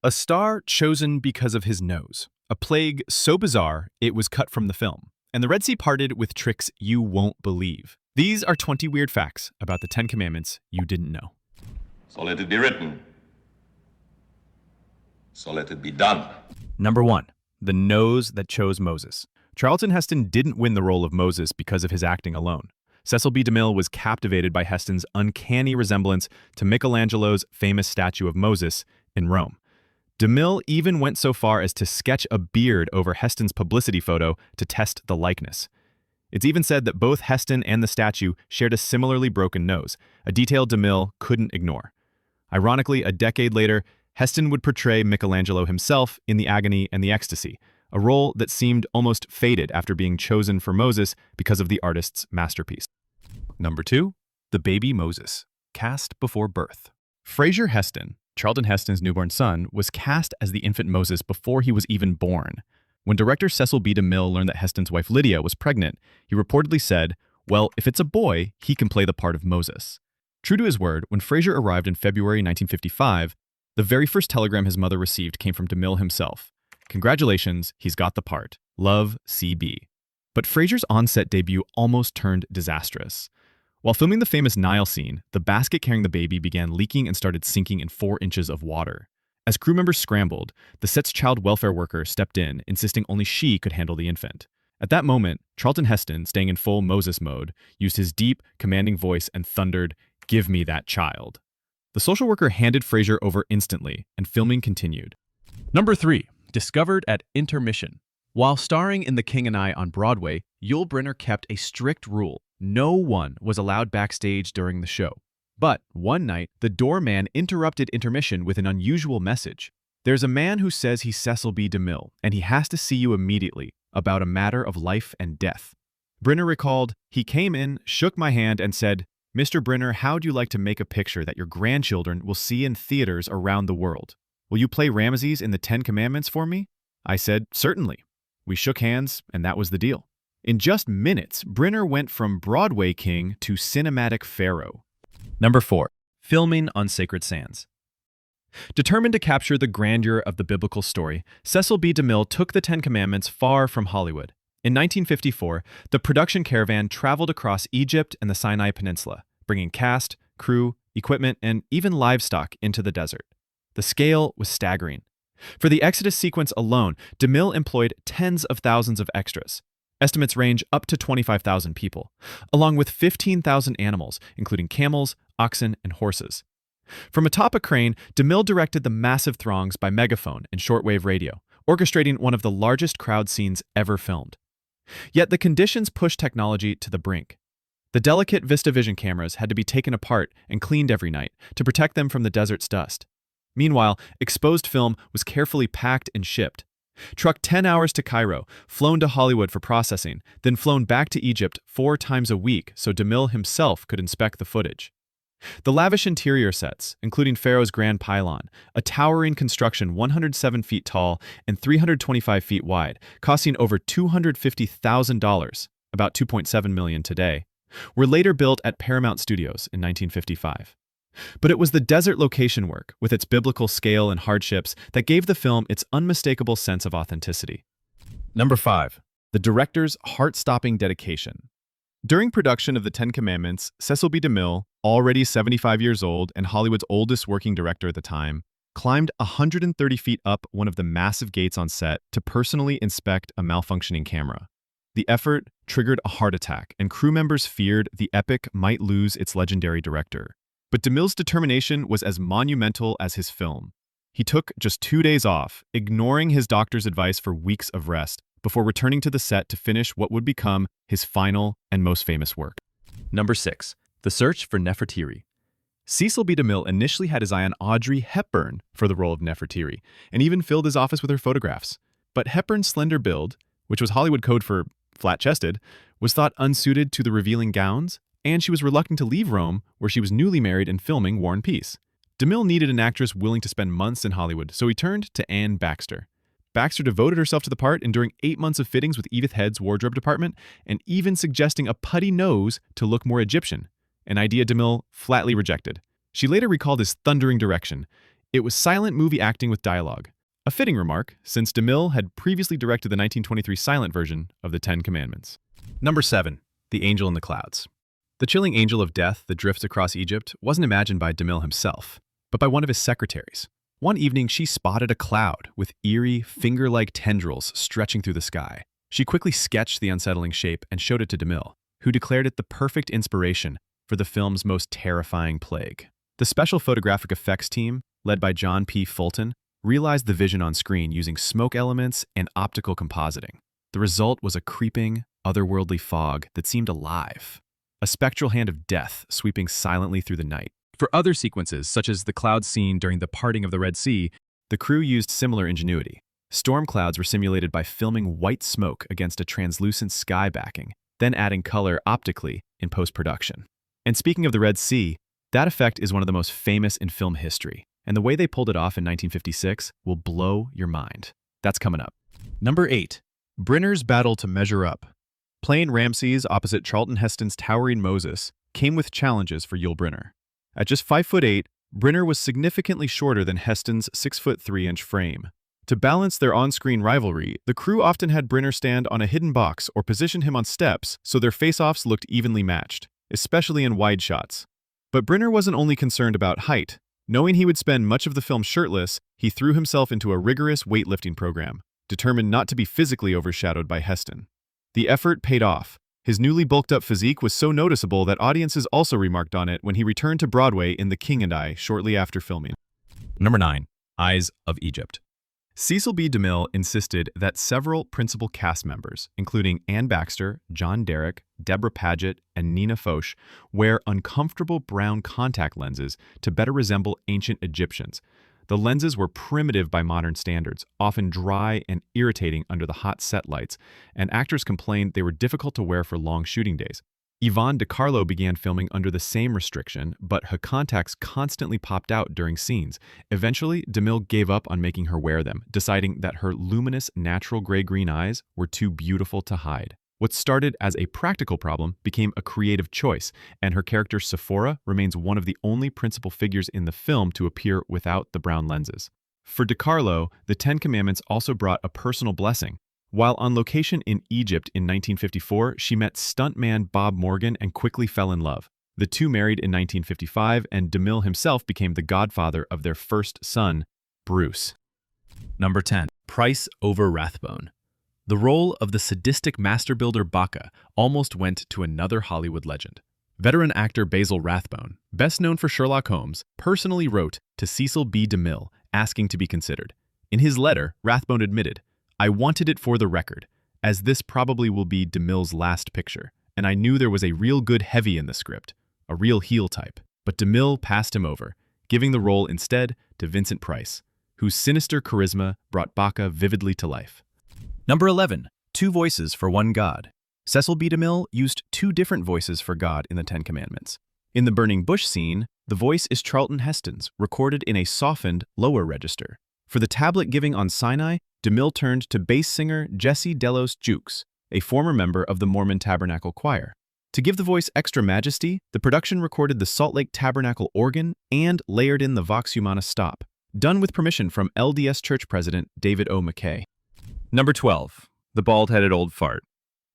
A star chosen because of his nose. A plague so bizarre, it was cut from the film. And the Red Sea parted with tricks you won't believe. These are 20 weird facts about the 10 Commandments you didn't know. So let it be written. So let it be done. Number 1. The nose that chose Moses. Charlton Heston didn't win the role of Moses because of his acting alone. Cecil B. DeMille was captivated by Heston's uncanny resemblance to Michelangelo's famous statue of Moses in Rome. DeMille even went so far as to sketch a beard over Heston's publicity photo to test the likeness. It's even said that both Heston and the statue shared a similarly broken nose, a detail DeMille couldn't ignore. Ironically, a decade later, Heston would portray Michelangelo himself in The Agony and the Ecstasy, a role that seemed almost fated after being chosen for Moses because of the artist's masterpiece. Number 2. The Baby Moses, cast before birth. Fraser Heston, Charlton Heston's newborn son, was cast as the infant Moses before he was even born. When director Cecil B. DeMille learned that Heston's wife Lydia was pregnant, he reportedly said, "Well, if it's a boy, he can play the part of Moses." True to his word, when Fraser arrived in February 1955, the very first telegram his mother received came from DeMille himself. "Congratulations, he's got the part. Love, CB." But Fraser's on-set debut almost turned disastrous. While filming the famous Nile scene, the basket carrying the baby began leaking and started sinking in 4 inches of water. As crew members scrambled, the set's child welfare worker stepped in, insisting only she could handle the infant. At that moment, Charlton Heston, staying in full Moses mode, used his deep, commanding voice and thundered, "Give me that child." The social worker handed Fraser over instantly, and filming continued. Number 3. Discovered at intermission. While starring in The King and I on Broadway, Yul Brynner kept a strict rule. No one was allowed backstage during the show. But one night, the doorman interrupted intermission with an unusual message. "There's a man who says he's Cecil B. DeMille, and he has to see you immediately about a matter of life and death." Brynner recalled, "He came in, shook my hand, and said, 'Mr. Brynner, how'd you like to make a picture that your grandchildren will see in theaters around the world? Will you play Ramesses in the 10 Commandments for me?' I said, 'Certainly.' We shook hands, and that was the deal." In just minutes, Brynner went from Broadway king to cinematic pharaoh. Number 4. Filming on sacred sands. Determined to capture the grandeur of the biblical story, Cecil B. DeMille took the 10 Commandments far from Hollywood. In 1954, the production caravan traveled across Egypt and the Sinai Peninsula, bringing cast, crew, equipment, and even livestock into the desert. The scale was staggering. For the Exodus sequence alone, DeMille employed tens of thousands of extras. Estimates range up to 25,000 people, along with 15,000 animals, including camels, oxen, and horses. From atop a crane, DeMille directed the massive throngs by megaphone and shortwave radio, orchestrating one of the largest crowd scenes ever filmed. Yet the conditions pushed technology to the brink. The delicate VistaVision cameras had to be taken apart and cleaned every night to protect them from the desert's dust. Meanwhile, exposed film was carefully packed and shipped. Trucked 10 hours to Cairo, flown to Hollywood for processing, then flown back to Egypt 4 times a week so DeMille himself could inspect the footage. The lavish interior sets, including Pharaoh's Grand Pylon, a towering construction 107 feet tall and 325 feet wide, costing over $250,000, about $2.7 million today, were later built at Paramount Studios in 1955. But it was the desert location work, with its biblical scale and hardships, that gave the film its unmistakable sense of authenticity. Number 5. The director's heart-stopping dedication. During production of the 10 Commandments, Cecil B. DeMille, already 75 years old and Hollywood's oldest working director at the time, climbed 130 feet up one of the massive gates on set to personally inspect a malfunctioning camera. The effort triggered a heart attack, and crew members feared the epic might lose its legendary director. But DeMille's determination was as monumental as his film. He took just 2 days off, ignoring his doctor's advice for weeks of rest, before returning to the set to finish what would become his final and most famous work. Number 6. The Search for Nefertiri. Cecil B. DeMille initially had his eye on Audrey Hepburn for the role of Nefertiri, and even filled his office with her photographs. But Hepburn's slender build, which was Hollywood code for flat-chested, was thought unsuited to the revealing gowns, and she was reluctant to leave Rome, where she was newly married and filming War and Peace. DeMille needed an actress willing to spend months in Hollywood, so he turned to Anne Baxter. Baxter devoted herself to the part, enduring 8 months of fittings with Edith Head's wardrobe department, and even suggesting a putty nose to look more Egyptian, an idea DeMille flatly rejected. She later recalled his thundering direction. It was silent movie acting with dialogue. A fitting remark, since DeMille had previously directed the 1923 silent version of the Ten Commandments. Number 7. The Angel in the Clouds. The chilling angel of death that drifts across Egypt wasn't imagined by DeMille himself, but by one of his secretaries. One evening, she spotted a cloud with eerie, finger-like tendrils stretching through the sky. She quickly sketched the unsettling shape and showed it to DeMille, who declared it the perfect inspiration for the film's most terrifying plague. The special photographic effects team, led by John P. Fulton, realized the vision on screen using smoke elements and optical compositing. The result was a creeping, otherworldly fog that seemed alive, a spectral hand of death sweeping silently through the night. For other sequences, such as the cloud scene during the parting of the Red Sea, the crew used similar ingenuity. Storm clouds were simulated by filming white smoke against a translucent sky backing, then adding color optically in post-production. And speaking of the Red Sea, that effect is one of the most famous in film history, and the way they pulled it off in 1956 will blow your mind. That's coming up. Number 8. Brynner's battle to measure up. Playing Ramses opposite Charlton Heston's towering Moses came with challenges for Yul Brynner. At just 5'8", Brynner was significantly shorter than Heston's 6'3" frame. To balance their on-screen rivalry, the crew often had Brynner stand on a hidden box or position him on steps so their face-offs looked evenly matched, especially in wide shots. But Brynner wasn't only concerned about height. Knowing he would spend much of the film shirtless, he threw himself into a rigorous weightlifting program, determined not to be physically overshadowed by Heston. The effort paid off. His newly bulked-up physique was so noticeable that audiences also remarked on it when he returned to Broadway in The King and I shortly after filming. Number 9. Eyes of Egypt. Cecil B. DeMille insisted that several principal cast members, including Anne Baxter, John Derrick, Deborah Paget, and Nina Foch, wear uncomfortable brown contact lenses to better resemble ancient Egyptians. The lenses were primitive by modern standards, often dry and irritating under the hot set lights, and actors complained they were difficult to wear for long shooting days. Yvonne De Carlo began filming under the same restriction, but her contacts constantly popped out during scenes. Eventually, DeMille gave up on making her wear them, deciding that her luminous, natural gray-green eyes were too beautiful to hide. What started as a practical problem became a creative choice, and her character Sephora remains one of the only principal figures in the film to appear without the brown lenses. For De Carlo, the Ten Commandments also brought a personal blessing. While on location in Egypt in 1954, she met stuntman Bob Morgan and quickly fell in love. The two married in 1955, and DeMille himself became the godfather of their first son, Bruce. Number 10. Price over Rathbone. The role of the sadistic master builder Baca almost went to another Hollywood legend. Veteran actor Basil Rathbone, best known for Sherlock Holmes, personally wrote to Cecil B. DeMille asking to be considered. In his letter, Rathbone admitted, "I wanted it for the record, as this probably will be DeMille's last picture, and I knew there was a real good heavy in the script, a real heel type." But DeMille passed him over, giving the role instead to Vincent Price, whose sinister charisma brought Baca vividly to life. Number 11. Two voices for one God. Cecil B. DeMille used two different voices for God in the Ten Commandments. In the burning bush scene, the voice is Charlton Heston's, recorded in a softened, lower register. For the tablet giving on Sinai, DeMille turned to bass singer Jesse Delos Jukes, a former member of the Mormon Tabernacle Choir. To give the voice extra majesty, the production recorded the Salt Lake Tabernacle organ and layered in the Vox Humana stop, done with permission from LDS Church President David O. McKay. Number 12. The Bald-Headed Old Fart.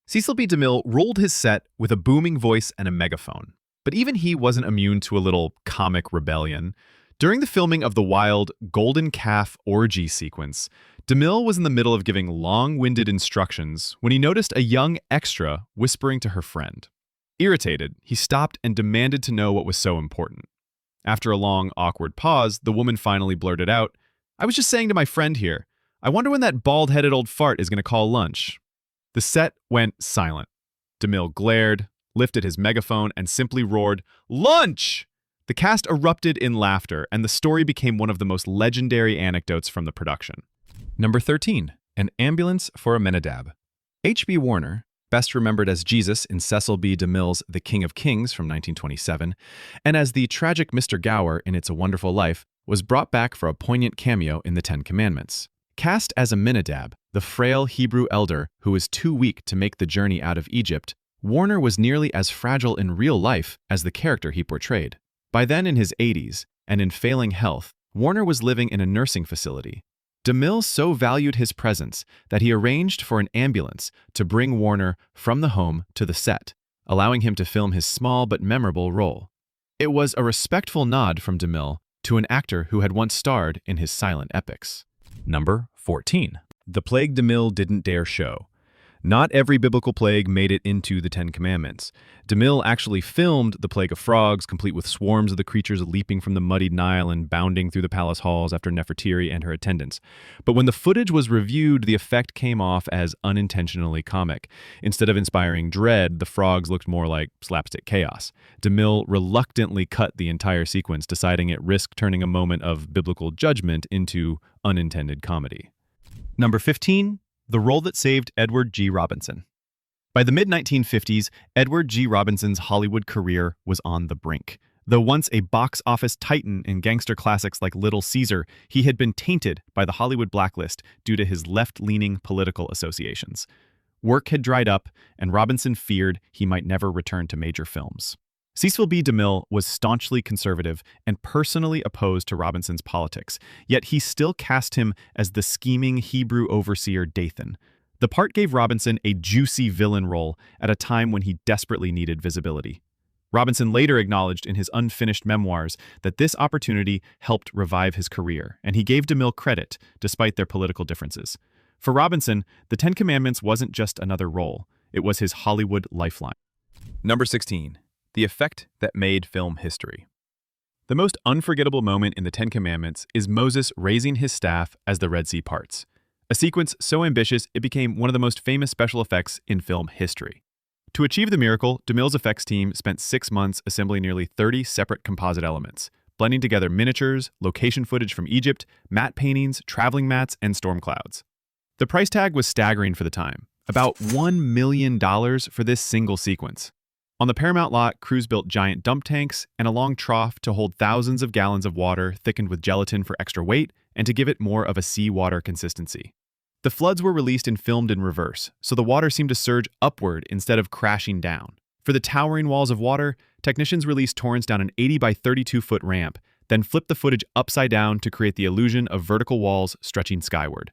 Cecil B. DeMille ruled his set with a booming voice and a megaphone. But even he wasn't immune to a little comic rebellion. During the filming of the wild Golden Calf orgy sequence, DeMille was in the middle of giving long-winded instructions when he noticed a young extra whispering to her friend. Irritated, he stopped and demanded to know what was so important. After a long, awkward pause, the woman finally blurted out, "I was just saying to my friend here, I wonder when that bald-headed old fart is going to call lunch." The set went silent. DeMille glared, lifted his megaphone, and simply roared, "Lunch!" The cast erupted in laughter, and the story became one of the most legendary anecdotes from the production. Number 13. An Ambulance for Amenadab. H.B. Warner, best remembered as Jesus in Cecil B. DeMille's The King of Kings from 1927, and as the tragic Mr. Gower in It's a Wonderful Life, was brought back for a poignant cameo in the Ten Commandments. Cast as Amenadab, the frail Hebrew elder who was too weak to make the journey out of Egypt, Warner was nearly as fragile in real life as the character he portrayed. By then in his 80s, and in failing health, Warner was living in a nursing facility. DeMille so valued his presence that he arranged for an ambulance to bring Warner from the home to the set, allowing him to film his small but memorable role. It was a respectful nod from DeMille to an actor who had once starred in his silent epics. Number 14. The plague DeMille didn't dare show. Not every biblical plague made it into the Ten Commandments. DeMille actually filmed the plague of frogs, complete with swarms of the creatures leaping from the muddied Nile and bounding through the palace halls after Nefertiti and her attendants. But when the footage was reviewed, the effect came off as unintentionally comic. Instead of inspiring dread, the frogs looked more like slapstick chaos. DeMille reluctantly cut the entire sequence, deciding it risked turning a moment of biblical judgment into unintended comedy. Number 15. The role that saved Edward G. Robinson. By the mid-1950s, Edward G. Robinson's Hollywood career was on the brink. Though once a box office titan in gangster classics like Little Caesar, he had been tainted by the Hollywood blacklist due to his left-leaning political associations. Work had dried up, and Robinson feared he might never return to major films. Cecil B. DeMille was staunchly conservative and personally opposed to Robinson's politics, yet he still cast him as the scheming Hebrew overseer Dathan. The part gave Robinson a juicy villain role at a time when he desperately needed visibility. Robinson later acknowledged in his unfinished memoirs that this opportunity helped revive his career, and he gave DeMille credit despite their political differences. For Robinson, the Ten Commandments wasn't just another role, it was his Hollywood lifeline. Number 16. The effect that made film history. The most unforgettable moment in the Ten Commandments is Moses raising his staff as the Red Sea parts. A sequence so ambitious it became one of the most famous special effects in film history. To achieve the miracle, DeMille's effects team spent 6 months assembling nearly 30 separate composite elements, blending together miniatures, location footage from Egypt, matte paintings, traveling mats, and storm clouds. The price tag was staggering for the time, about $1 million for this single sequence. On the Paramount lot, crews built giant dump tanks and a long trough to hold thousands of gallons of water thickened with gelatin for extra weight and to give it more of a seawater consistency. The floods were released and filmed in reverse, so the water seemed to surge upward instead of crashing down. For the towering walls of water, technicians released torrents down an 80 by 32-foot ramp, then flipped the footage upside down to create the illusion of vertical walls stretching skyward.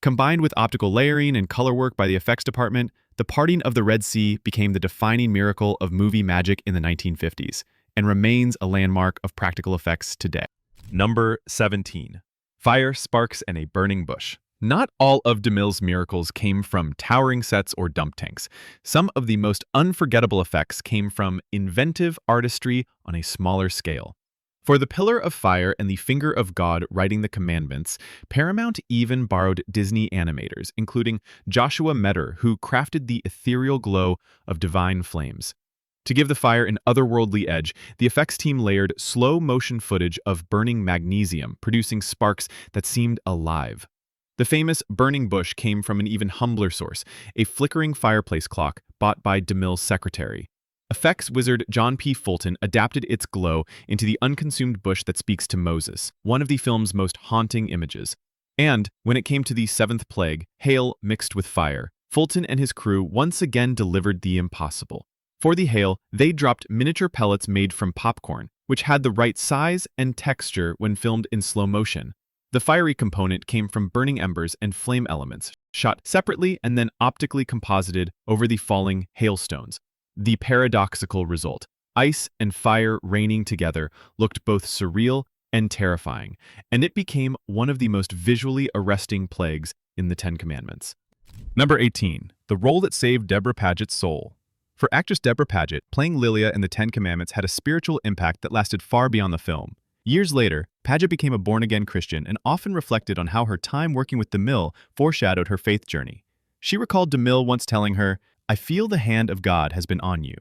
Combined with optical layering and color work by the effects department, the parting of the Red Sea became the defining miracle of movie magic in the 1950s and remains a landmark of practical effects today. Number 17. Fire, sparks, and a burning bush. Not all of DeMille's miracles came from towering sets or dump tanks. Some of the most unforgettable effects came from inventive artistry on a smaller scale. For the Pillar of Fire and the Finger of God writing the commandments, Paramount even borrowed Disney animators, including Joshua Metter, who crafted the ethereal glow of divine flames. To give the fire an otherworldly edge, the effects team layered slow-motion footage of burning magnesium, producing sparks that seemed alive. The famous burning bush came from an even humbler source, a flickering fireplace clock bought by DeMille's secretary. Effects wizard John P. Fulton adapted its glow into the unconsumed bush that speaks to Moses, one of the film's most haunting images. And, when it came to the seventh plague, hail mixed with fire, Fulton and his crew once again delivered the impossible. For the hail, they dropped miniature pellets made from popcorn, which had the right size and texture when filmed in slow motion. The fiery component came from burning embers and flame elements, shot separately and then optically composited over the falling hailstones. The paradoxical result, ice and fire raining together, looked both surreal and terrifying, and it became one of the most visually arresting plagues in the Ten Commandments. Number 18. The role that saved Deborah Paget's soul. For actress Deborah Paget, playing Lilia in the Ten Commandments had a spiritual impact that lasted far beyond the film. Years later, Paget became a born-again Christian and often reflected on how her time working with DeMille foreshadowed her faith journey. She recalled DeMille once telling her, "I feel the hand of God has been on you."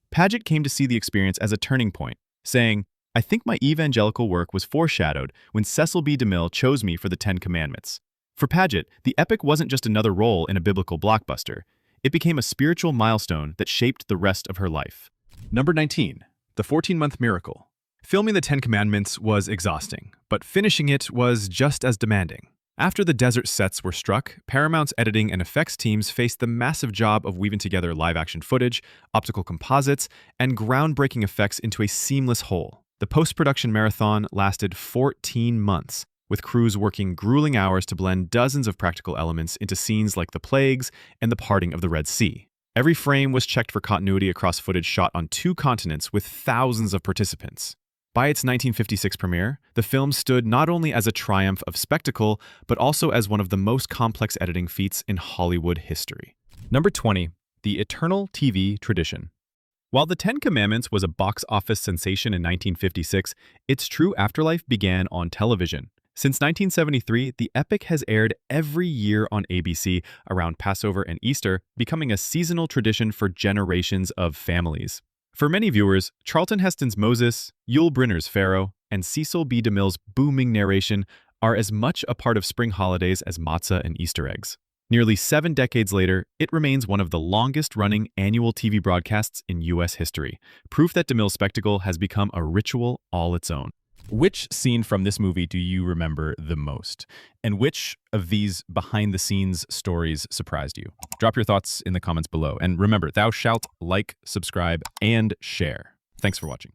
Paget came to see the experience as a turning point, saying, "I think my evangelical work was foreshadowed when Cecil B. DeMille chose me for the Ten Commandments." For Paget, the epic wasn't just another role in a biblical blockbuster. It became a spiritual milestone that shaped the rest of her life. Number 19. The 14-month miracle. Filming the Ten Commandments was exhausting, but finishing it was just as demanding. After the desert sets were struck, Paramount's editing and effects teams faced the massive job of weaving together live-action footage, optical composites, and groundbreaking effects into a seamless whole. The post-production marathon lasted 14 months, with crews working grueling hours to blend dozens of practical elements into scenes like the plagues and the parting of the Red Sea. Every frame was checked for continuity across footage shot on 2 continents with thousands of participants. By its 1956 premiere, the film stood not only as a triumph of spectacle, but also as one of the most complex editing feats in Hollywood history. Number 20. The Eternal TV Tradition. While The Ten Commandments was a box office sensation in 1956, its true afterlife began on television. Since 1973, the epic has aired every year on ABC around Passover and Easter, becoming a seasonal tradition for generations of families. For many viewers, Charlton Heston's Moses, Yul Brynner's Pharaoh, and Cecil B. DeMille's booming narration are as much a part of spring holidays as matzah and Easter eggs. Nearly 7 decades later, it remains one of the longest-running annual TV broadcasts in U.S. history, proof that DeMille's spectacle has become a ritual all its own. Which scene from this movie do you remember the most? And which of these behind-the-scenes stories surprised you? Drop your thoughts in the comments below. And remember, thou shalt like, subscribe, and share. Thanks for watching.